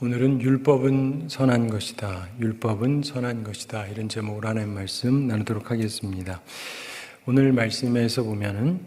오늘은 율법은 선한 것이다. 율법은 선한 것이다. 이런 제목으로 하나님 말씀 나누도록 하겠습니다. 오늘 말씀에서 보면은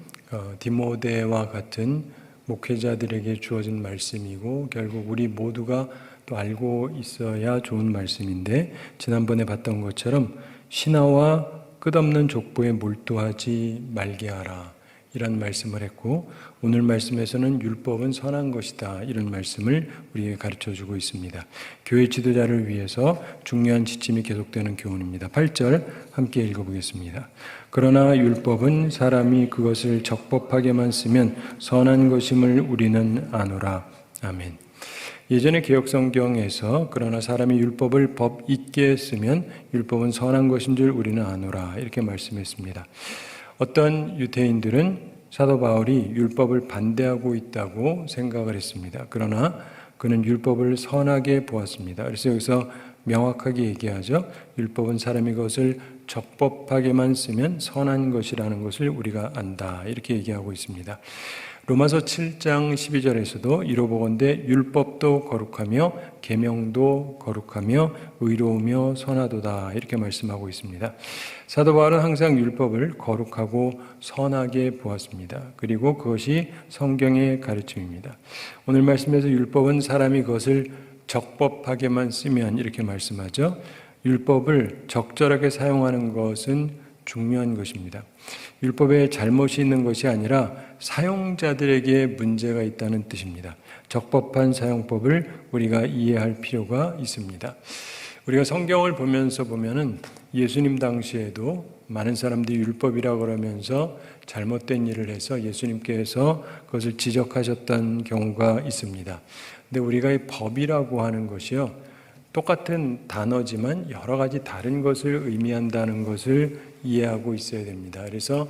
디모데와 같은 목회자들에게 주어진 말씀이고 결국 우리 모두가 또 알고 있어야 좋은 말씀인데 지난번에 봤던 것처럼 신하와 끝없는 족보에 몰두하지 말게 하라. 이런 말씀을 했고 오늘 말씀에서는 율법은 선한 것이다 이런 말씀을 우리에게 가르쳐주고 있습니다. 교회 지도자를 위해서 중요한 지침이 계속되는 교훈입니다. 8절 함께 읽어보겠습니다. 그러나 율법은 사람이 그것을 적법하게만 쓰면 선한 것임을 우리는 아노라. 아멘. 예전에 개역성경에서 그러나 사람이 율법을 법 있게 쓰면 율법은 선한 것인 줄 우리는 아노라 이렇게 말씀했습니다. 어떤 유대인들은 사도 바울이 율법을 반대하고 있다고 생각을 했습니다. 그러나 그는 율법을 선하게 보았습니다. 그래서 여기서 명확하게 얘기하죠. 율법은 사람이 그것을 적법하게만 쓰면 선한 것이라는 것을 우리가 안다. 이렇게 얘기하고 있습니다. 로마서 7장 12절에서도 이로 보건대 율법도 거룩하며 계명도 거룩하며 의로우며 선하도다 이렇게 말씀하고 있습니다. 사도 바울은 항상 율법을 거룩하고 선하게 보았습니다. 그리고 그것이 성경의 가르침입니다. 오늘 말씀에서 율법은 사람이 그것을 적법하게만 쓰면 이렇게 말씀하죠. 율법을 적절하게 사용하는 것은 중요한 것입니다. 율법에 잘못이 있는 것이 아니라 사용자들에게 문제가 있다는 뜻입니다. 적법한 사용법을 우리가 이해할 필요가 있습니다. 우리가 성경을 보면서 보면은 예수님 당시에도 많은 사람들이 율법이라고 그러면서 잘못된 일을 해서 예수님께서 그것을 지적하셨던 경우가 있습니다. 근데 우리가 이 법이라고 하는 것이요, 똑같은 단어지만 여러 가지 다른 것을 의미한다는 것을 이해하고 있어야 됩니다. 그래서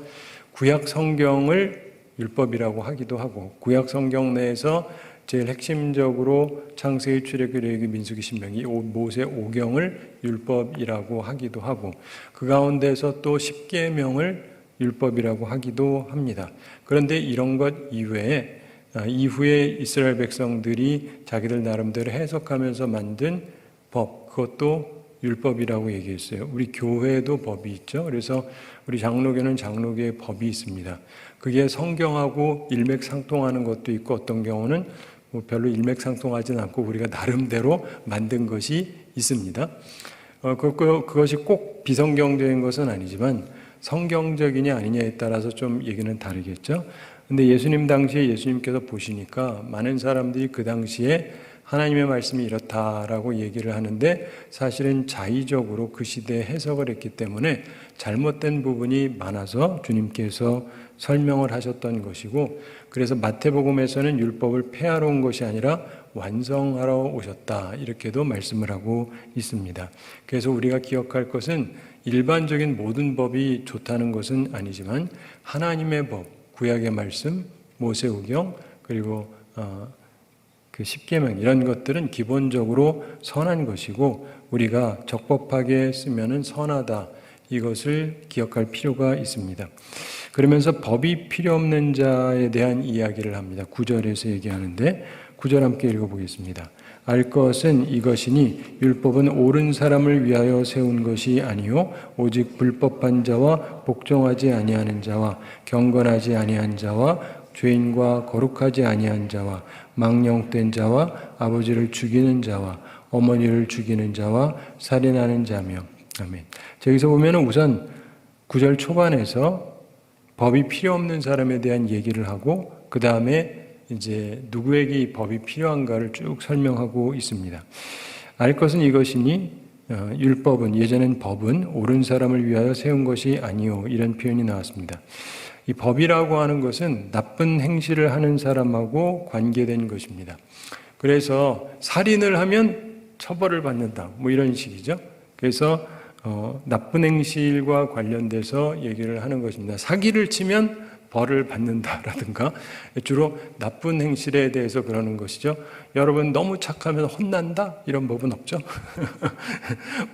구약 성경을 율법이라고 하기도 하고 구약 성경 내에서 제일 핵심적으로 창세기, 출애굽기, 레위기, 민수기, 신명기, 모세 오경을 율법이라고 하기도 하고 그 가운데서 또 십계명을 율법이라고 하기도 합니다. 그런데 이런 것 이외에 이후에 이스라엘 백성들이 자기들 나름대로 해석하면서 만든 법, 그것도 율법이라고 얘기했어요. 우리 교회에도 법이 있죠. 그래서 우리 장로교는 장로교의 법이 있습니다. 그게 성경하고 일맥상통하는 것도 있고 어떤 경우는 별로 일맥상통하지는 않고 우리가 나름대로 만든 것이 있습니다. 그것이 꼭 비성경적인 것은 아니지만 성경적이냐 아니냐에 따라서 좀 얘기는 다르겠죠. 근데 예수님 당시에 예수님께서 보시니까 많은 사람들이 그 당시에 하나님의 말씀이 이렇다라고 얘기를 하는데 사실은 자의적으로 그 시대에 해석을 했기 때문에 잘못된 부분이 많아서 주님께서 설명을 하셨던 것이고 그래서 마태복음에서는 율법을 폐하러 온 것이 아니라 완성하러 오셨다 이렇게도 말씀을 하고 있습니다. 그래서 우리가 기억할 것은 일반적인 모든 법이 좋다는 것은 아니지만 하나님의 법, 구약의 말씀, 모세오경 그리고 그 십계명 이런 것들은 기본적으로 선한 것이고 우리가 적법하게 쓰면은 선하다 이것을 기억할 필요가 있습니다. 그러면서 법이 필요 없는 자에 대한 이야기를 합니다. 9절에서 얘기하는데 9절 함께 읽어보겠습니다. 알 것은 이것이니 율법은 옳은 사람을 위하여 세운 것이 아니요 오직 불법한 자와 복종하지 아니하는 자와 경건하지 아니한 자와 죄인과 거룩하지 아니한 자와 망령된 자와 아버지를 죽이는 자와 어머니를 죽이는 자와 살인하는 자며 아멘. 여기서 보면 우선 9절 초반에서 법이 필요 없는 사람에 대한 얘기를 하고 그 다음에 이제 누구에게 이 법이 필요한가를 쭉 설명하고 있습니다. 알 것은 이것이니 율법은 예전엔 법은 옳은 사람을 위하여 세운 것이 아니요 이런 표현이 나왔습니다. 이 법이라고 하는 것은 나쁜 행실을 하는 사람하고 관계된 것입니다. 그래서 살인을 하면 처벌을 받는다. 뭐 이런 식이죠. 그래서 나쁜 행실과 관련돼서 얘기를 하는 것입니다. 사기를 치면 벌을 받는다라든가 주로 나쁜 행실에 대해서 그러는 것이죠. 여러분 너무 착하면 혼난다? 이런 법은 없죠.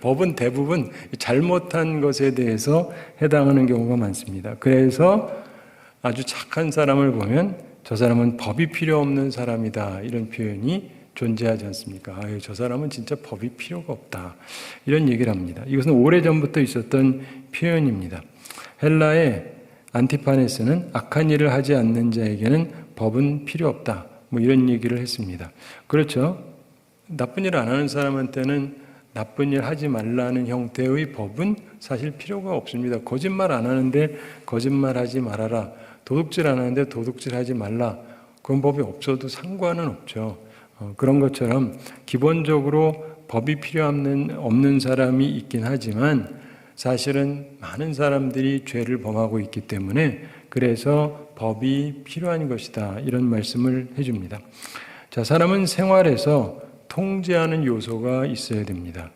법은 대부분 잘못한 것에 대해서 해당하는 경우가 많습니다. 그래서 아주 착한 사람을 보면 저 사람은 법이 필요 없는 사람이다 이런 표현이 존재하지 않습니까? 아유, 저 사람은 진짜 법이 필요가 없다. 이런 얘기를 합니다. 이것은 오래전부터 있었던 표현입니다. 헬라의 안티파네스는 악한 일을 하지 않는 자에게는 법은 필요 없다. 뭐 이런 얘기를 했습니다. 그렇죠? 나쁜 일 안 하는 사람한테는 나쁜 일 하지 말라는 형태의 법은 사실 필요가 없습니다. 거짓말 안 하는데 거짓말하지 말아라. 도둑질 안 하는데 도둑질 하지 말라. 그런 법이 없어도 상관은 없죠. 그런 것처럼 기본적으로 법이 필요 없는 사람이 있긴 하지만 사실은 많은 사람들이 죄를 범하고 있기 때문에 그래서 법이 필요한 것이다. 이런 말씀을 해줍니다. 자, 사람은 생활에서 통제하는 요소가 있어야 됩니다.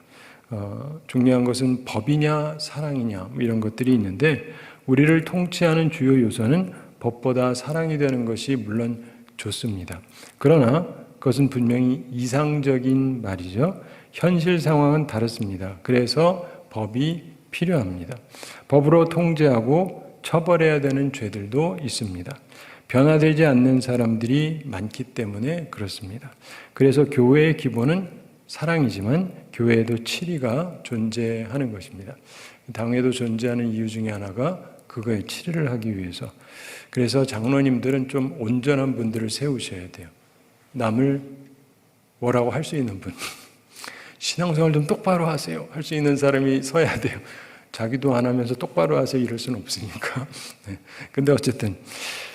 중요한 것은 법이냐 사랑이냐 이런 것들이 있는데 우리를 통치하는 주요 요소는 법보다 사랑이 되는 것이 물론 좋습니다. 그러나 그것은 분명히 이상적인 말이죠. 현실 상황은 다릅니다. 그래서 법이 필요합니다. 법으로 통제하고 처벌해야 되는 죄들도 있습니다. 변화되지 않는 사람들이 많기 때문에 그렇습니다. 그래서 교회의 기본은 사랑이지만 교회에도 치리가 존재하는 것입니다. 당회도 존재하는 이유 중에 하나가 그거에 치리를 하기 위해서. 그래서 장로님들은 좀 온전한 분들을 세우셔야 돼요. 남을 뭐라고 할 수 있는 분. 신앙생활 좀 똑바로 하세요. 할 수 있는 사람이 서야 돼요. 자기도 안 하면서 똑바로 하세요. 이럴 수는 없으니까. 네. 근데 어쨌든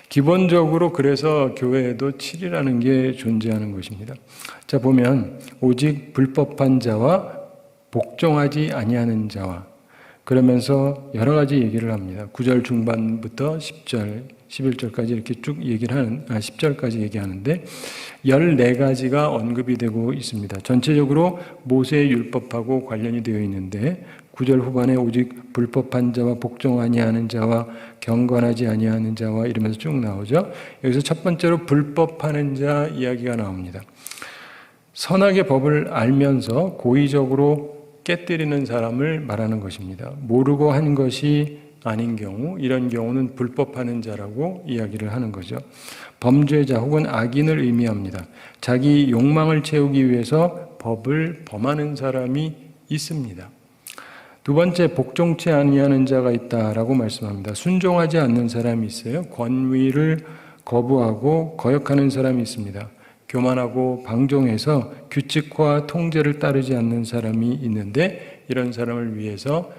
기본적으로 그래서 교회에도 칠이라는 게 존재하는 것입니다. 자, 보면 오직 불법한 자와 복종하지 아니하는 자와 그러면서 여러 가지 얘기를 합니다. 9절 중반부터 10절, 11절까지 이렇게 쭉 얘기를 10절까지 얘기하는데 14가지가 언급이 되고 있습니다. 전체적으로 모세의 율법하고 관련이 되어 있는데 9절 후반에 오직 불법한 자와 복종 아니하는 자와 경건하지 아니하는 자와 이러면서 쭉 나오죠. 여기서 첫 번째로 불법하는 자 이야기가 나옵니다. 선악의 법을 알면서 고의적으로 깨뜨리는 사람을 말하는 것입니다. 모르고 한 것이 아닌 경우, 이런 경우는 불법하는 자라고 이야기를 하는 거죠. 범죄자 혹은 악인을 의미합니다. 자기 욕망을 채우기 위해서 법을 범하는 사람이 있습니다. 두 번째, 복종치 아니하는 자가 있다라고 말씀합니다. 순종하지 않는 사람이 있어요. 권위를 거부하고 거역하는 사람이 있습니다. 교만하고 방종해서 규칙과 통제를 따르지 않는 사람이 있는데 이런 사람을 위해서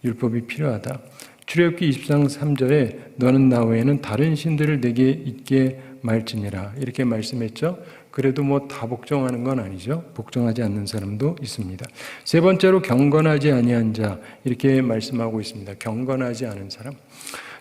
율법이 필요하다. 출애굽기 23장 3절에 너는 나 외에는 다른 신들을 내게 있게 말지니라 이렇게 말씀했죠. 그래도 뭐 다 복종하는 건 아니죠. 복종하지 않는 사람도 있습니다. 세 번째로 경건하지 아니한 자 이렇게 말씀하고 있습니다. 경건하지 않은 사람.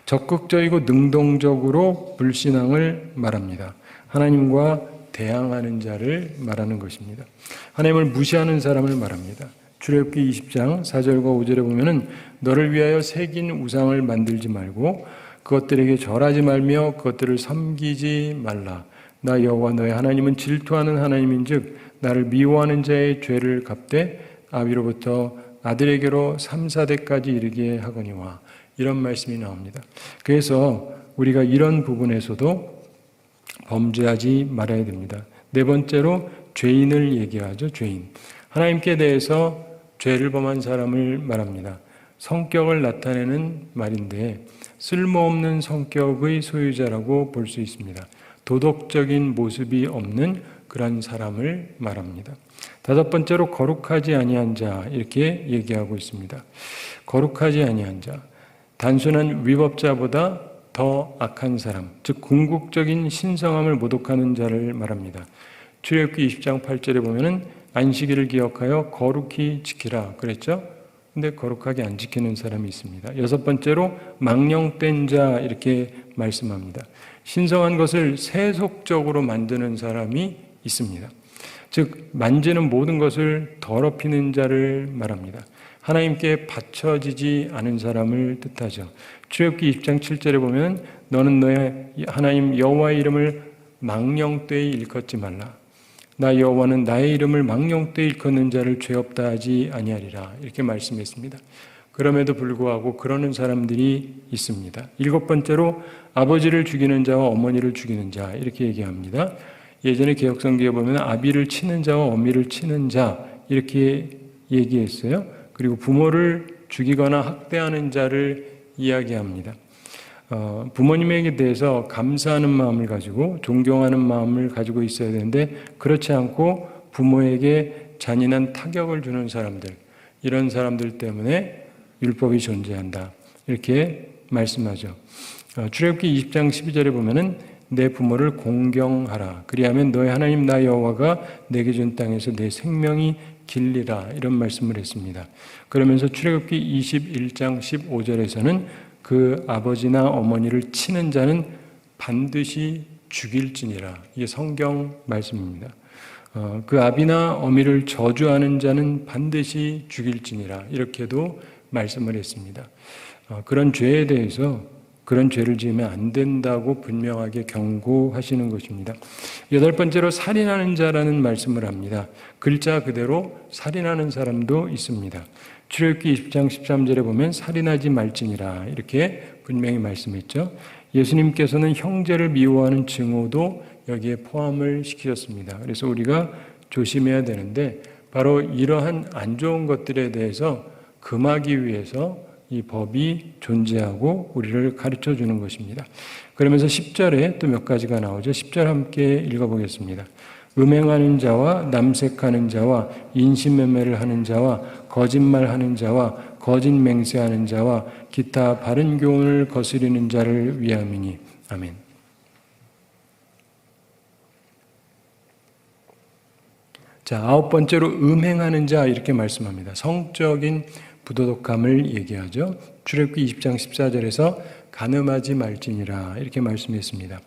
적극적이고 능동적으로 불신앙을 말합니다. 하나님과 대항하는 자를 말하는 것입니다. 하나님을 무시하는 사람을 말합니다. 출애굽기 20장 4절과 5절에 보면은 너를 위하여 새긴 우상을 만들지 말고 그것들에게 절하지 말며 그것들을 섬기지 말라. 나 여호와 너의 하나님은 질투하는 하나님인즉 나를 미워하는 자의 죄를 갚되 아비로부터 아들에게로 3, 4대까지 이르게 하거니와 이런 말씀이 나옵니다. 그래서 우리가 이런 부분에서도 범죄하지 말아야 됩니다. 네 번째로 죄인을 얘기하죠. 죄인. 하나님께 대해서 죄를 범한 사람을 말합니다. 성격을 나타내는 말인데 쓸모없는 성격의 소유자라고 볼 수 있습니다. 도덕적인 모습이 없는 그런 사람을 말합니다. 다섯 번째로 거룩하지 아니한 자 이렇게 얘기하고 있습니다. 거룩하지 아니한 자, 단순한 위법자보다 더 악한 사람, 즉 궁극적인 신성함을 모독하는 자를 말합니다. 출애굽기 20장 8절에 보면은 안식일을 기억하여 거룩히 지키라 그랬죠? 근데 거룩하게 안 지키는 사람이 있습니다. 여섯 번째로 망령된 자 이렇게 말씀합니다. 신성한 것을 세속적으로 만드는 사람이 있습니다. 즉 만지는 모든 것을 더럽히는 자를 말합니다. 하나님께 바쳐지지 않은 사람을 뜻하죠. 출애굽기 20장 7절에 보면 너는 너의 하나님 여호와의 이름을 망령되이 일컫지 말라. 나 여호와는 나의 이름을 망령되이 일컫는 자를 죄 없다 하지 아니하리라 이렇게 말씀했습니다. 그럼에도 불구하고 그러는 사람들이 있습니다. 일곱 번째로 아버지를 죽이는 자와 어머니를 죽이는 자 이렇게 얘기합니다. 예전에 개혁성경에 보면 아비를 치는 자와 어미를 치는 자 이렇게 얘기했어요. 그리고 부모를 죽이거나 학대하는 자를 이야기합니다. 부모님에게 대해서 감사하는 마음을 가지고 존경하는 마음을 가지고 있어야 되는데 그렇지 않고 부모에게 잔인한 타격을 주는 사람들, 이런 사람들 때문에 율법이 존재한다. 이렇게 말씀하죠. 출애굽기 20장 12절에 보면은 내 부모를 공경하라. 그리하면 너의 하나님 나 여호와가 내게 준 땅에서 내 생명이 길리라. 이런 말씀을 했습니다. 그러면서 출애굽기 21장 15절에서는 그 아버지나 어머니를 치는 자는 반드시 죽일지니라. 이게 성경 말씀입니다. 그 아비나 어미를 저주하는 자는 반드시 죽일지니라. 이렇게도 말씀을 했습니다. 그런 죄에 대해서 그런 죄를 지으면 안 된다고 분명하게 경고하시는 것입니다. 8번째로 살인하는 자라는 말씀을 합니다. 글자 그대로 살인하는 사람도 있습니다. 출애굽기 20장 13절에 보면 살인하지 말지니라 이렇게 분명히 말씀했죠. 예수님께서는 형제를 미워하는 증오도 여기에 포함을 시키셨습니다. 그래서 우리가 조심해야 되는데 바로 이러한 안 좋은 것들에 대해서 금하기 위해서 이 법이 존재하고 우리를 가르쳐 주는 것입니다. 그러면서 10절에 또 몇 가지가 나오죠. 10절 함께 읽어보겠습니다. 음행하는 자와 남색하는 자와 인신매매를 하는 자와 거짓말하는 자와 거짓 맹세하는 자와 기타 바른 교훈을 거스리는 자를 위함이니. 아멘. 자, 9번째로 음행하는 자 이렇게 말씀합니다. 성적인 부도덕함을 얘기하죠. 출애굽기 20장 14절에서 간음하지 말지니라 이렇게 말씀했습니다.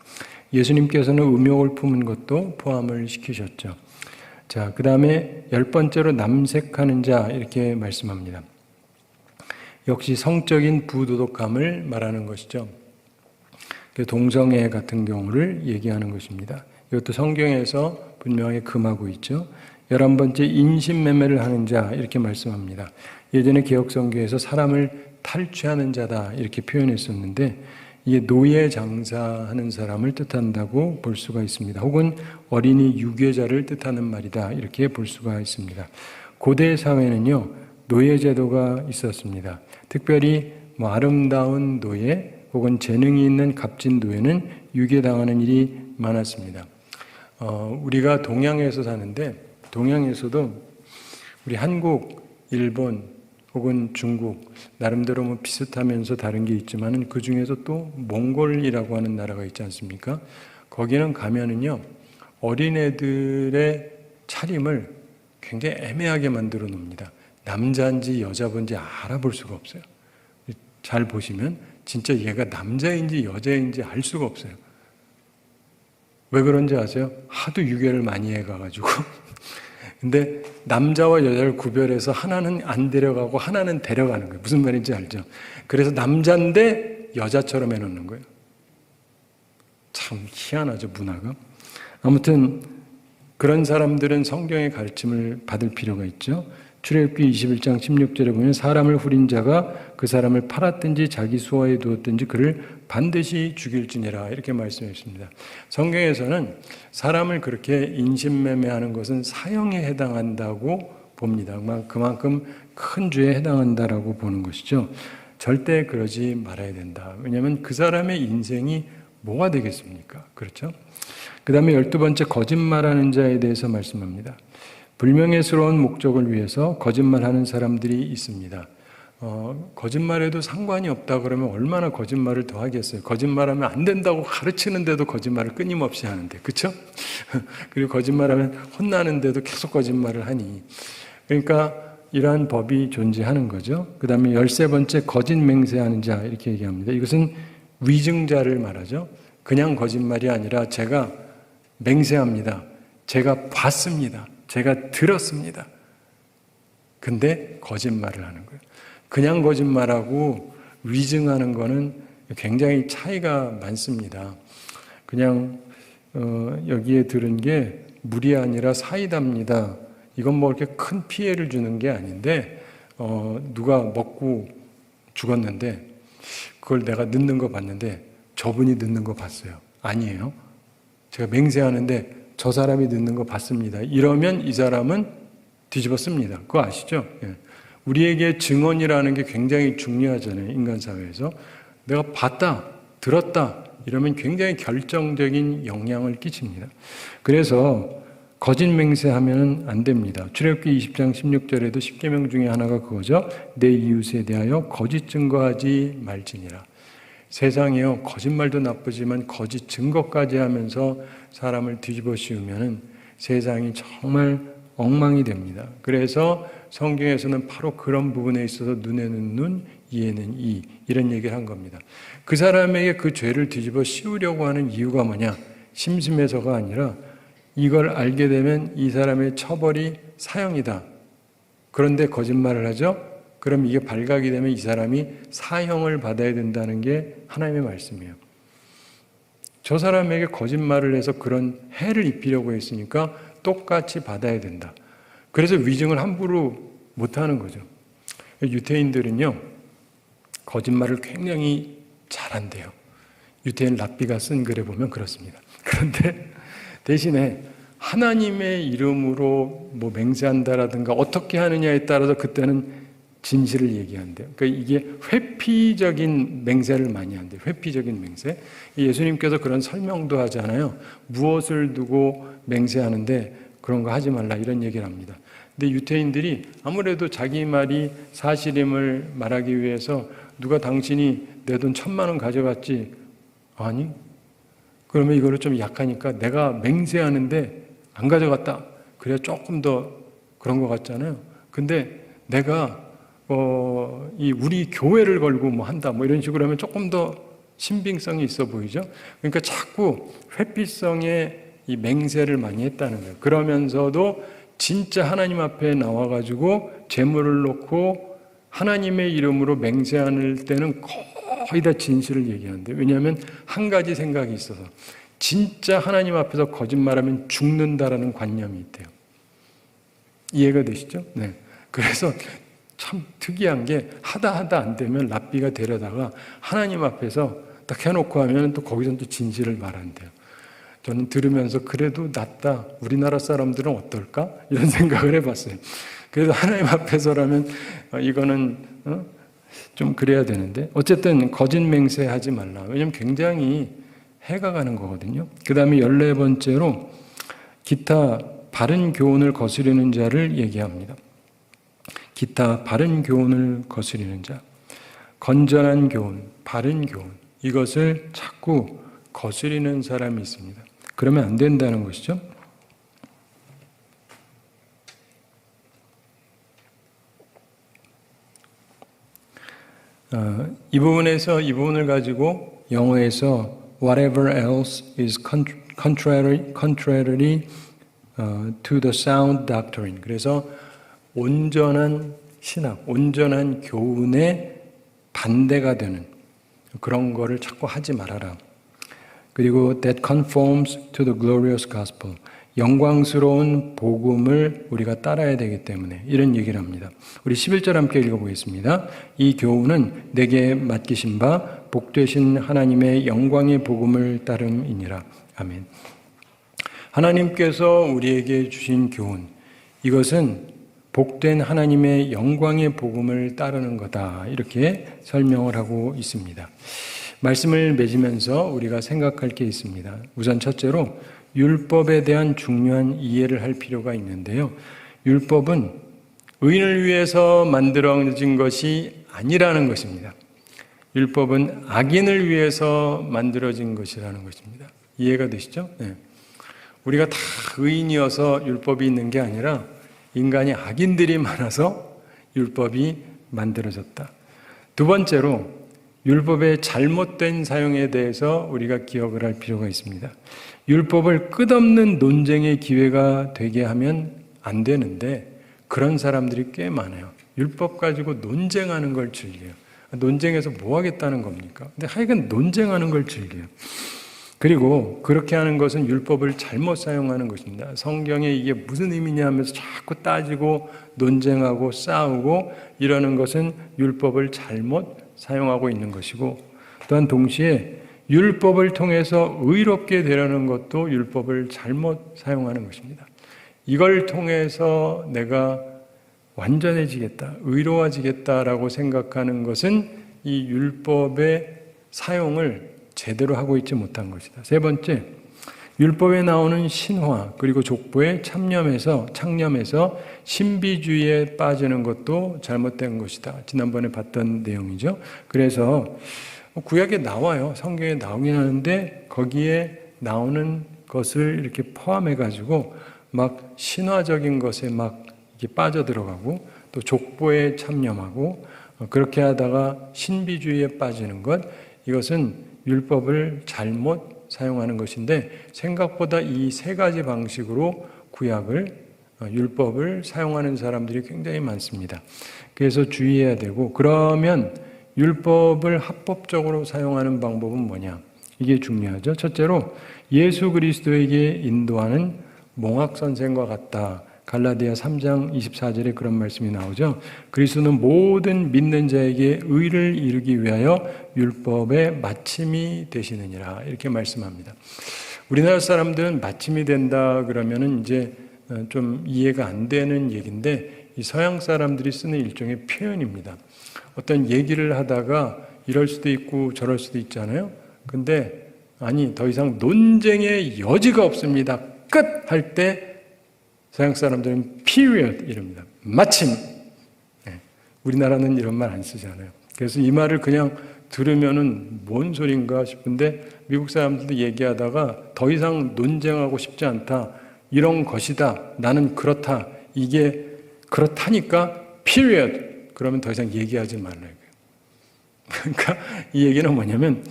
예수님께서는 음욕을 품은 것도 포함을 시키셨죠. 자, 그 다음에 10번째로 남색하는 자 이렇게 말씀합니다. 역시 성적인 부도덕함을 말하는 것이죠. 동성애 같은 경우를 얘기하는 것입니다. 이것도 성경에서 분명하게 금하고 있죠. 11번째 인신매매를 하는 자 이렇게 말씀합니다. 예전에 개혁성경에서 사람을 탈취하는 자다 이렇게 표현했었는데 이게 노예 장사하는 사람을 뜻한다고 볼 수가 있습니다. 혹은 어린이 유괴자를 뜻하는 말이다 이렇게 볼 수가 있습니다. 고대 사회는요 노예 제도가 있었습니다. 특별히 아름다운 노예 혹은 재능이 있는 값진 노예는 유괴당하는 일이 많았습니다. 우리가 동양에서 사는데 동양에서도 우리 한국, 일본 혹은 중국 나름대로 비슷하면서 다른 게 있지만은 그 중에서 또 몽골이라고 하는 나라가 있지 않습니까? 거기는 가면은요 어린애들의 차림을 굉장히 애매하게 만들어 놓습니다. 남자인지 여자인지 알아볼 수가 없어요. 잘 보시면 진짜 얘가 남자인지 여자인지 알 수가 없어요. 왜 그런지 아세요? 하도 유괴를 많이 해가지고. 근데 남자와 여자를 구별해서 하나는 안 데려가고 하나는 데려가는 거예요. 무슨 말인지 알죠? 그래서 남자인데 여자처럼 해놓는 거예요. 참 희한하죠, 문화가. 아무튼 그런 사람들은 성경의 가르침을 받을 필요가 있죠. 출애굽기 21장 16절에 보면 사람을 후린 자가 그 사람을 팔았든지 자기 수하에 두었든지 그를 반드시 죽일지니라 이렇게 말씀했습니다. 성경에서는 사람을 그렇게 인신매매하는 것은 사형에 해당한다고 봅니다. 그만큼 큰 죄에 해당한다라고 보는 것이죠. 절대 그러지 말아야 된다. 왜냐하면 그 사람의 인생이 뭐가 되겠습니까? 그렇죠? 그 다음에 12번째 거짓말하는 자에 대해서 말씀합니다. 불명예스러운 목적을 위해서 거짓말하는 사람들이 있습니다. 거짓말해도 상관이 없다 그러면 얼마나 거짓말을 더 하겠어요. 거짓말하면 안 된다고 가르치는데도 거짓말을 끊임없이 하는데, 그렇죠? 그리고 거짓말하면 혼나는데도 계속 거짓말을 하니. 그러니까 이러한 법이 존재하는 거죠. 그 다음에 13번째 거짓 맹세하는 자 이렇게 얘기합니다. 이것은 위증자를 말하죠. 그냥 거짓말이 아니라 제가 맹세합니다. 제가 봤습니다. 제가 들었습니다. 근데 거짓말을 하는 거예요. 그냥 거짓말하고 위증하는 거는 굉장히 차이가 많습니다. 그냥 여기에 들은 게 물이 아니라 사이다입니다. 이건 뭐 이렇게 큰 피해를 주는 게 아닌데 누가 먹고 죽었는데 그걸 내가 넣는 거 봤는데 저분이 넣는 거 봤어요. 아니에요. 제가 맹세하는데 저 사람이 듣는 거 봤습니다. 이러면 이 사람은 뒤집어 씁니다. 그거 아시죠? 예. 우리에게 증언이라는 게 굉장히 중요하잖아요. 인간 사회에서. 내가 봤다, 들었다 이러면 굉장히 결정적인 영향을 끼칩니다. 그래서 거짓 맹세하면 안 됩니다. 출애굽기 20장 16절에도 10계명 중에 하나가 그거죠. 내 이웃에 대하여 거짓 증거하지 말지니라. 세상에요, 거짓말도 나쁘지만 거짓 증거까지 하면서 사람을 뒤집어 씌우면 세상이 정말 엉망이 됩니다. 그래서 성경에서는 바로 그런 부분에 있어서 눈에는 눈, 이에는 이, 이런 얘기를 한 겁니다. 그 사람에게 그 죄를 뒤집어 씌우려고 하는 이유가 뭐냐? 심심해서가 아니라 이걸 알게 되면 이 사람의 처벌이 사형이다. 그런데 거짓말을 하죠? 그럼 이게 발각이 되면 이 사람이 사형을 받아야 된다는 게 하나님의 말씀이에요. 저 사람에게 거짓말을 해서 그런 해를 입히려고 했으니까 똑같이 받아야 된다. 그래서 위증을 함부로 못하는 거죠. 유태인들은요, 거짓말을 굉장히 잘한대요. 유태인 랍비가 쓴 글에 보면 그렇습니다. 그런데 대신에 하나님의 이름으로 뭐 맹세한다라든가 어떻게 하느냐에 따라서 그때는 진실을 얘기한대요. 그러니까 이게 회피적인 맹세를 많이 한대요. 회피적인 맹세. 예수님께서 그런 설명도 하잖아요. 무엇을 두고 맹세하는데 그런 거 하지 말라 이런 얘기를 합니다. 근데 유태인들이 아무래도 자기 말이 사실임을 말하기 위해서 누가 당신이 내 돈 1,000만 원 가져갔지? 아니? 그러면 이거를 좀 약하니까 내가 맹세하는데 안 가져갔다. 그래야 조금 더 그런 것 같잖아요. 근데 내가 우리 교회를 걸고 뭐 한다 뭐 이런 식으로 하면 조금 더 신빙성이 있어 보이죠. 그러니까 자꾸 회피성의 이 맹세를 많이 했다는 거예요. 그러면서도 진짜 하나님 앞에 나와가지고 재물을 놓고 하나님의 이름으로 맹세할 때는 거의 다 진실을 얘기하는데, 왜냐하면 한 가지 생각이 있어서 진짜 하나님 앞에서 거짓말하면 죽는다라는 관념이 있대요. 이해가 되시죠? 네. 그래서 참 특이한 게 하다 안 되면 랍비가 데려다가 하나님 앞에서 딱 해놓고 하면 또 거기서 또 진실을 말한대요. 저는 들으면서 그래도 낫다. 우리나라 사람들은 어떨까? 이런 생각을 해봤어요. 그래서 하나님 앞에서라면 이거는 좀 그래야 되는데, 어쨌든 거짓 맹세하지 말라. 왜냐하면 굉장히 해가 가는 거거든요. 그 다음에 14번째로 기타 바른 교훈을 거스르는 자를 얘기합니다. 기타 바른 교훈을 거스르는 자, 건전한 교훈, 바른 교훈, 이것을 자꾸 거스르는 사람이 있습니다. 그러면 안 된다는 것이죠. 이 부분을 가지고 영어에서 whatever else is contrary to the sound doctrine. 그래서 온전한 신학, 온전한 교훈에 반대가 되는 그런 거를 자꾸 하지 말아라. 그리고 that conforms to the glorious gospel. 영광스러운 복음을 우리가 따라야 되기 때문에 이런 얘기를 합니다. 우리 11절 함께 읽어보겠습니다. 이 교훈은 내게 맡기신 바 복되신 하나님의 영광의 복음을 따름이니라. 아멘. 하나님께서 우리에게 주신 교훈, 이것은 복된 하나님의 영광의 복음을 따르는 거다. 이렇게 설명을 하고 있습니다. 말씀을 맺으면서 우리가 생각할 게 있습니다. 우선 첫째로 율법에 대한 중요한 이해를 할 필요가 있는데요. 율법은 의인을 위해서 만들어진 것이 아니라는 것입니다. 율법은 악인을 위해서 만들어진 것이라는 것입니다. 이해가 되시죠? 네. 우리가 다 의인이어서 율법이 있는 게 아니라 인간이 악인들이 많아서 율법이 만들어졌다. 두 번째로 율법의 잘못된 사용에 대해서 우리가 기억을 할 필요가 있습니다. 율법을 끝없는 논쟁의 기회가 되게 하면 안 되는데 그런 사람들이 꽤 많아요. 율법 가지고 논쟁하는 걸 즐겨요. 논쟁해서 뭐 하겠다는 겁니까? 근데 하여간 논쟁하는 걸 즐겨요. 그리고 그렇게 하는 것은 율법을 잘못 사용하는 것입니다. 성경에 이게 무슨 의미냐 하면서 자꾸 따지고 논쟁하고 싸우고 이러는 것은 율법을 잘못 사용하고 있는 것이고, 또한 동시에 율법을 통해서 의롭게 되려는 것도 율법을 잘못 사용하는 것입니다. 이걸 통해서 내가 완전해지겠다, 의로워지겠다라고 생각하는 것은 이 율법의 사용을 제대로 하고 있지 못한 것이다. 세 번째, 율법에 나오는 신화 그리고 족보에 창념해서 신비주의에 빠지는 것도 잘못된 것이다. 지난번에 봤던 내용이죠. 그래서 구약에 나와요. 성경에 나오긴 하는데 거기에 나오는 것을 이렇게 포함해가지고 막 신화적인 것에 막 이렇게 빠져들어가고 또 족보에 참념하고 그렇게 하다가 신비주의에 빠지는 것, 이것은 율법을 잘못 사용하는 것인데 생각보다 이 세 가지 방식으로 율법을 사용하는 사람들이 굉장히 많습니다. 그래서 주의해야 되고, 그러면 율법을 합법적으로 사용하는 방법은 뭐냐? 이게 중요하죠. 첫째로 예수 그리스도에게 인도하는 몽학 선생과 같다. 갈라디아 3장 24절에 그런 말씀이 나오죠. 그리스도는 모든 믿는 자에게 의를 이루기 위하여 율법의 마침이 되시느니라, 이렇게 말씀합니다. 우리나라 사람들은 마침이 된다 그러면은 이제 좀 이해가 안 되는 얘기인데, 이 서양 사람들이 쓰는 일종의 표현입니다. 어떤 얘기를 하다가 이럴 수도 있고 저럴 수도 있잖아요. 근데 아니, 더 이상 논쟁의 여지가 없습니다, 끝! 할 때 서양 사람들은 period 이럽니다. 마침. 네. 우리나라는 이런 말 안 쓰잖아요. 그래서 이 말을 그냥 들으면은 뭔 소린가 싶은데 미국 사람들도 얘기하다가 더 이상 논쟁하고 싶지 않다, 이런 것이다, 나는 그렇다, 이게 그렇다니까 period, 그러면 더 이상 얘기하지 말라고요. 그러니까 이 얘기는 뭐냐면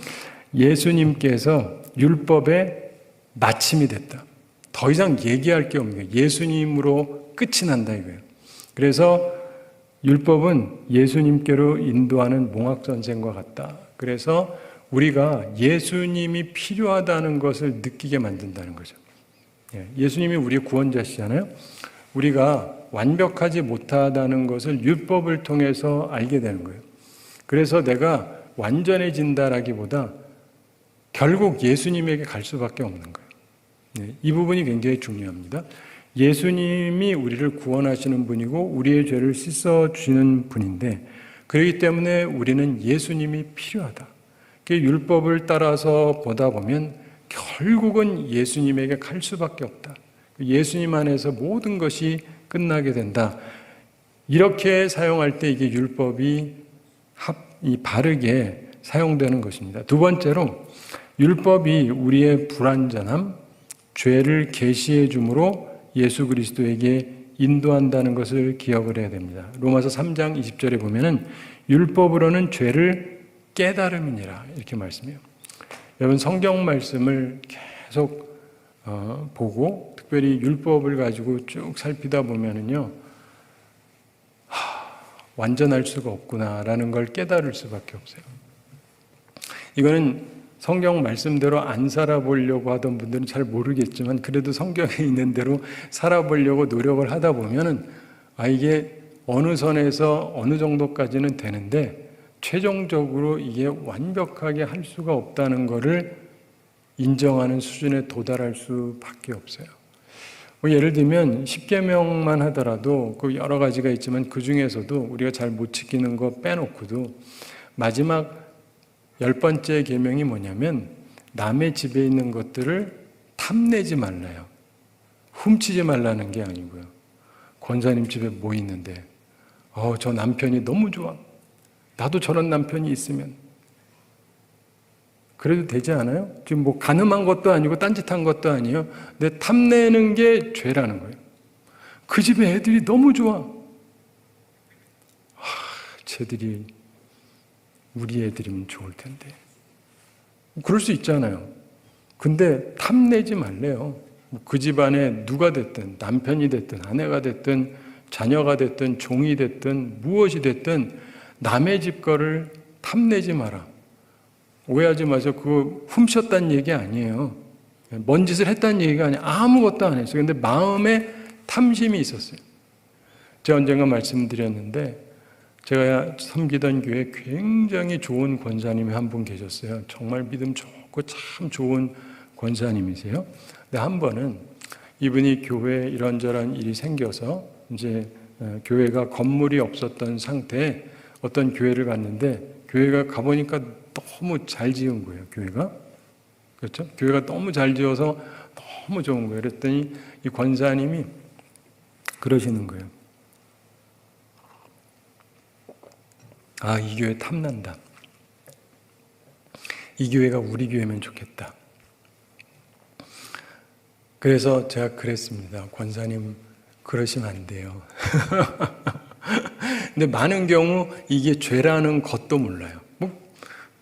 예수님께서 율법의 마침이 됐다, 더 이상 얘기할 게 없는 거예요. 예수님으로 끝이 난다 이거예요. 그래서 율법은 예수님께로 인도하는 몽학선생과 같다. 그래서 우리가 예수님이 필요하다는 것을 느끼게 만든다는 거죠. 예수님이 우리의 구원자시잖아요. 우리가 완벽하지 못하다는 것을 율법을 통해서 알게 되는 거예요. 그래서 내가 완전해진다라기보다 결국 예수님에게 갈 수밖에 없는 거예요. 이 부분이 굉장히 중요합니다. 예수님이 우리를 구원하시는 분이고 우리의 죄를 씻어주시는 분인데, 그렇기 때문에 우리는 예수님이 필요하다. 율법을 따라서 보다 보면 결국은 예수님에게 갈 수밖에 없다. 예수님 안에서 모든 것이 끝나게 된다. 이렇게 사용할 때 이게 율법이 바르게 사용되는 것입니다. 두 번째로, 율법이 우리의 불완전함, 죄를 계시해 주므로 예수 그리스도에게 인도한다는 것을 기억을 해야 됩니다. 로마서 3장 20절에 보면은 율법으로는 죄를 깨달음이니라, 이렇게 말씀해요. 여러분, 성경 말씀을 계속 보고 특별히 율법을 가지고 쭉 살피다 보면은요, 완전할 수가 없구나라는 걸 깨달을 수밖에 없어요. 이거는 성경 말씀대로 안 살아보려고 하던 분들은 잘 모르겠지만, 그래도 성경에 있는 대로 살아보려고 노력을 하다 보면은 이게 어느 선에서 어느 정도까지는 되는데 최종적으로 이게 완벽하게 할 수가 없다는 것을 인정하는 수준에 도달할 수밖에 없어요. 예를 들면 10계명만 하더라도 그 여러 가지가 있지만 그 중에서도 우리가 잘 못 지키는 거 빼놓고도 마지막 10번째 계명이 뭐냐면 남의 집에 있는 것들을 탐내지 말라요. 훔치지 말라는 게 아니고요. 권사님 집에 뭐 있는데 저 남편이 너무 좋아, 나도 저런 남편이 있으면, 그래도 되지 않아요? 지금 뭐 간음한 것도 아니고 딴짓한 것도 아니에요. 근데 탐내는 게 죄라는 거예요. 그 집에 애들이 너무 좋아, 쟤들이 우리 애들이면 좋을 텐데. 그럴 수 있잖아요. 근데 탐내지 말래요. 그 집안에 누가 됐든, 남편이 됐든 아내가 됐든 자녀가 됐든 종이 됐든 무엇이 됐든 남의 집 거를 탐내지 마라. 오해하지 마세요. 그거 훔쳤다는 얘기 아니에요. 뭔 짓을 했다는 얘기가 아니에요. 아무것도 안 했어요. 근데 마음에 탐심이 있었어요. 제가 언젠가 말씀드렸는데, 제가 섬기던 교회에 굉장히 좋은 권사님이 한 분 계셨어요. 정말 믿음 깊고 참 좋은 권사님이세요. 근데 한 번은 이분이 교회에 이런저런 일이 생겨서 이제 교회가 건물이 없었던 상태에 어떤 교회를 갔는데 교회가 가보니까 너무 잘 지은 거예요, 교회가. 그렇죠? 교회가 너무 잘 지어서 너무 좋은 거예요. 그랬더니 이 권사님이 그러시는 거예요. 아, 이 교회 탐난다. 이 교회가 우리 교회면 좋겠다. 그래서 제가 그랬습니다. 권사님, 그러시면 안 돼요. 근데 많은 경우 이게 죄라는 것도 몰라요. 뭐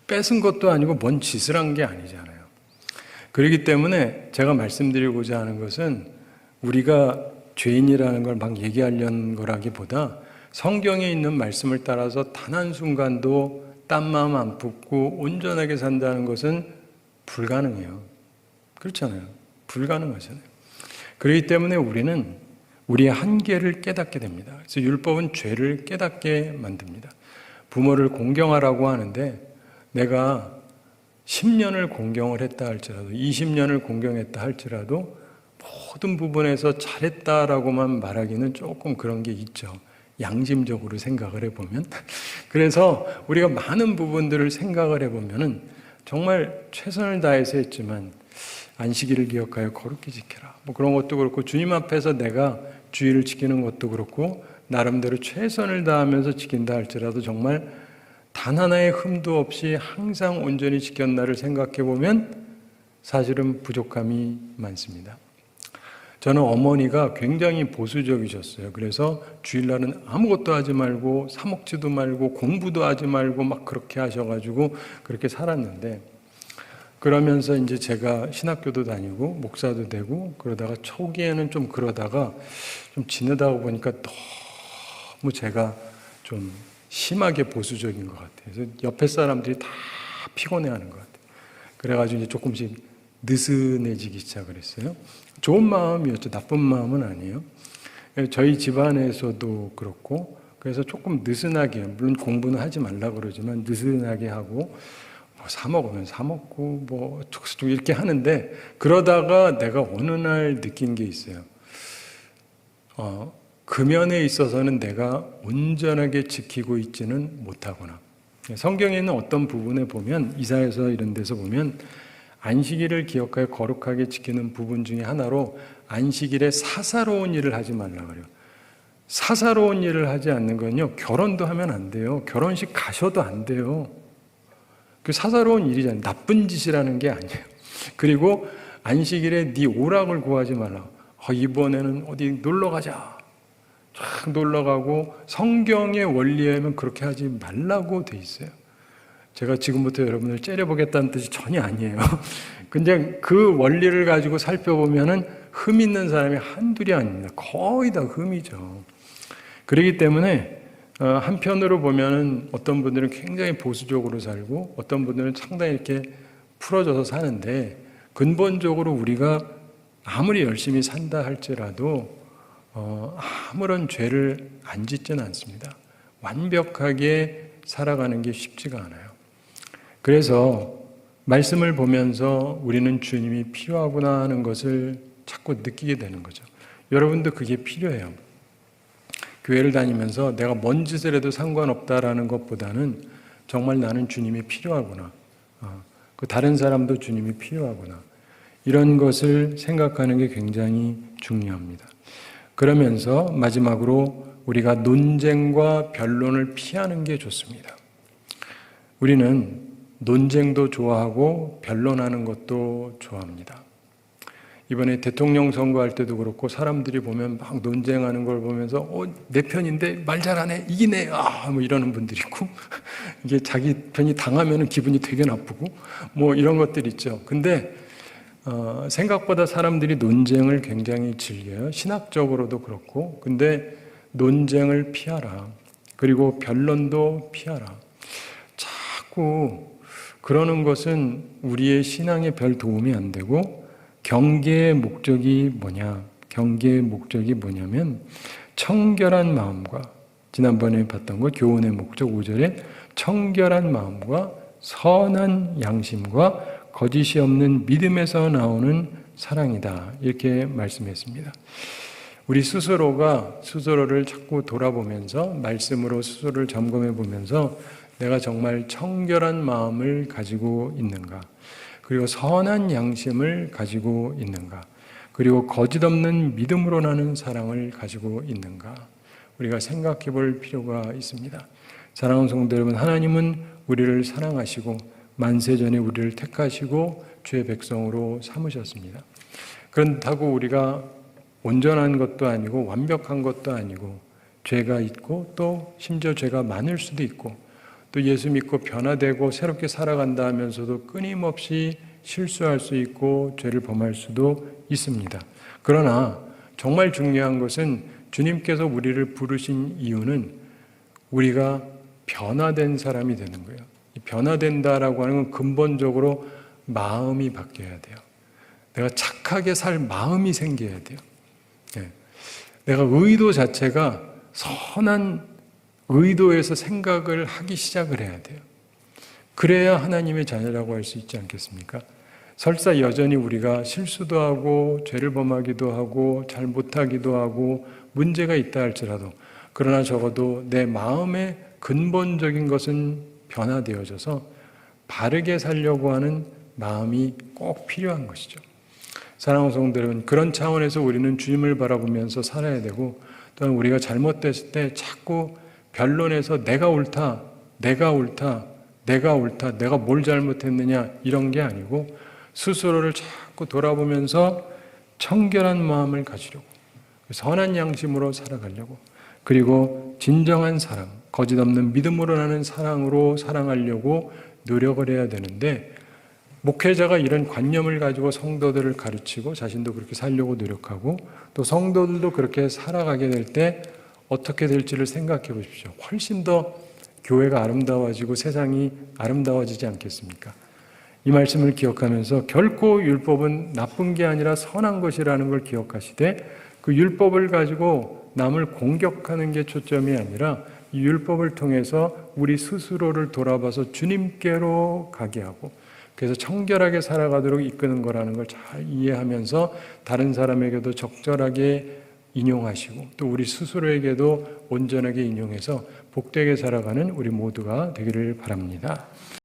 뺏은 것도 아니고 뭔 짓을 한 게 아니잖아요. 그렇기 때문에 제가 말씀드리고자 하는 것은 우리가 죄인이라는 걸 막 얘기하려는 거라기보다 성경에 있는 말씀을 따라서 단 한순간도 딴 마음 안 품고 온전하게 산다는 것은 불가능해요. 그렇잖아요. 불가능하잖아요. 그렇기 때문에 우리는 우리의 한계를 깨닫게 됩니다. 그래서 율법은 죄를 깨닫게 만듭니다. 부모를 공경하라고 하는데 내가 10년을 공경을 했다 할지라도 20년을 공경했다 할지라도 모든 부분에서 잘했다라고만 말하기는 조금 그런 게 있죠. 양심적으로 생각을 해보면. 그래서 우리가 많은 부분들을 생각을 해보면은 정말 최선을 다해서 했지만 안식일을 기억하여 거룩히 지켜라. 뭐 그런 것도 그렇고 주님 앞에서 내가 주의를 지키는 것도 그렇고 나름대로 최선을 다하면서 지킨다 할지라도 정말 단 하나의 흠도 없이 항상 온전히 지켰나를 생각해 보면 사실은 부족함이 많습니다. 저는 어머니가 굉장히 보수적이셨어요. 그래서 주일날은 아무것도 하지 말고 사 먹지도 말고 공부도 하지 말고 막 그렇게 하셔가지고 그렇게 살았는데 그러면서 이제 제가 신학교도 다니고 목사도 되고 그러다가 초기에는 좀 그러다가 좀 지내다 보니까 너무 제가 좀 심하게 보수적인 것 같아요. 그래서 옆에 사람들이 다 피곤해하는 것 같아요. 그래가지고 이제 조금씩 느슨해지기 시작을 했어요. 좋은 마음이었죠. 나쁜 마음은 아니에요. 저희 집안에서도 그렇고 그래서 조금 느슨하게 물론 공부는 하지 말라고 그러지만 느슨하게 하고 뭐 사 먹으면 사 먹고 뭐 좀 이렇게 하는데 그러다가 내가 어느 날 느낀 게 있어요. 금연에 있어서는 내가 온전하게 지키고 있지는 못하구나. 성경에 있는 어떤 부분에 보면 이사야서 이런 데서 보면 안식일을 기억하여 거룩하게 지키는 부분 중에 하나로 안식일에 사사로운 일을 하지 말라 그래요. 사사로운 일을 하지 않는 건요. 결혼도 하면 안 돼요. 결혼식 가셔도 안 돼요. 그 사사로운 일이잖아요. 나쁜 짓이라는 게 아니에요. 그리고 안식일에 네 오락을 구하지 말라. 이번에는 어디 놀러 가자. 쫙 놀러 가고 성경의 원리에 하면 그렇게 하지 말라고 돼 있어요. 제가 지금부터 여러분을 째려보겠다는 뜻이 전혀 아니에요. 근데 그 원리를 가지고 살펴보면은 흠 있는 사람이 한둘이 아닙니다. 거의 다 흠이죠. 그렇기 때문에 한편으로 보면은 어떤 분들은 굉장히 보수적으로 살고 어떤 분들은 상당히 이렇게 풀어져서 사는데 근본적으로 우리가 아무리 열심히 산다 할지라도 아무런 죄를 안 짓지는 않습니다. 완벽하게 살아가는 게 쉽지가 않아요. 그래서 말씀을 보면서 우리는 주님이 필요하구나 하는 것을 자꾸 느끼게 되는 거죠. 여러분도 그게 필요해요. 교회를 다니면서 내가 뭔 짓을 해도 상관없다라는 것보다는 정말 나는 주님이 필요하구나. 그 다른 사람도 주님이 필요하구나. 이런 것을 생각하는 게 굉장히 중요합니다. 그러면서 마지막으로 우리가 논쟁과 변론을 피하는 게 좋습니다. 우리는 논쟁도 좋아하고 변론하는 것도 좋아합니다. 이번에 대통령 선거할 때도 그렇고 사람들이 보면 막 논쟁하는 걸 보면서 내 편인데 말 잘하네 이기네 뭐 이러는 분들이 있고 이게 자기 편이 당하면 기분이 되게 나쁘고 뭐 이런 것들 있죠. 근데 생각보다 사람들이 논쟁을 굉장히 즐겨요. 신학적으로도 그렇고. 근데 논쟁을 피하라. 그리고 변론도 피하라. 자꾸 그러는 것은 우리의 신앙에 별 도움이 안 되고 경계의 목적이 뭐냐? 경계의 목적이 뭐냐면 청결한 마음과 지난번에 봤던 거 교훈의 목적 5절에 청결한 마음과 선한 양심과 거짓이 없는 믿음에서 나오는 사랑이다. 이렇게 말씀했습니다. 우리 스스로를 자꾸 돌아보면서 말씀으로 스스로를 점검해 보면서 내가 정말 청결한 마음을 가지고 있는가? 그리고 선한 양심을 가지고 있는가? 그리고 거짓 없는 믿음으로 나는 사랑을 가지고 있는가? 우리가 생각해 볼 필요가 있습니다. 사랑하는 성도 여러분, 하나님은 우리를 사랑하시고 만세전에 우리를 택하시고 주의 백성으로 삼으셨습니다. 그렇다고 우리가 온전한 것도 아니고 완벽한 것도 아니고 죄가 있고 또 심지어 죄가 많을 수도 있고 또 예수 믿고 변화되고 새롭게 살아간다 하면서도 끊임없이 실수할 수 있고 죄를 범할 수도 있습니다. 그러나 정말 중요한 것은 주님께서 우리를 부르신 이유는 우리가 변화된 사람이 되는 거예요. 변화된다라고 하는 건 근본적으로 마음이 바뀌어야 돼요. 내가 착하게 살 마음이 생겨야 돼요. 내가 의도 자체가 선한 의도에서 생각을 하기 시작을 해야 돼요. 그래야 하나님의 자녀라고 할 수 있지 않겠습니까? 설사 여전히 우리가 실수도 하고 죄를 범하기도 하고 잘못하기도 하고 문제가 있다 할지라도 그러나 적어도 내 마음의 근본적인 것은 변화되어져서 바르게 살려고 하는 마음이 꼭 필요한 것이죠. 사랑하는 성도 여러분, 그런 차원에서 우리는 주님을 바라보면서 살아야 되고 또한 우리가 잘못됐을 때 자꾸 변론에서 내가 옳다, 내가 뭘 잘못했느냐 이런 게 아니고 스스로를 자꾸 돌아보면서 청결한 마음을 가지려고 선한 양심으로 살아가려고 그리고 진정한 사랑, 거짓 없는 믿음으로 나는 사랑으로 사랑하려고 노력을 해야 되는데 목회자가 이런 관념을 가지고 성도들을 가르치고 자신도 그렇게 살려고 노력하고 또 성도들도 그렇게 살아가게 될 때 어떻게 될지를 생각해 보십시오. 훨씬 더 교회가 아름다워지고 세상이 아름다워지지 않겠습니까? 이 말씀을 기억하면서 결코 율법은 나쁜 게 아니라 선한 것이라는 걸 기억하시되 그 율법을 가지고 남을 공격하는 게 초점이 아니라 이 율법을 통해서 우리 스스로를 돌아봐서 주님께로 가게 하고 그래서 청결하게 살아가도록 이끄는 거라는 걸 잘 이해하면서 다른 사람에게도 적절하게 인용하시고 또 우리 스스로에게도 온전하게 인용해서 복되게 살아가는 우리 모두가 되기를 바랍니다.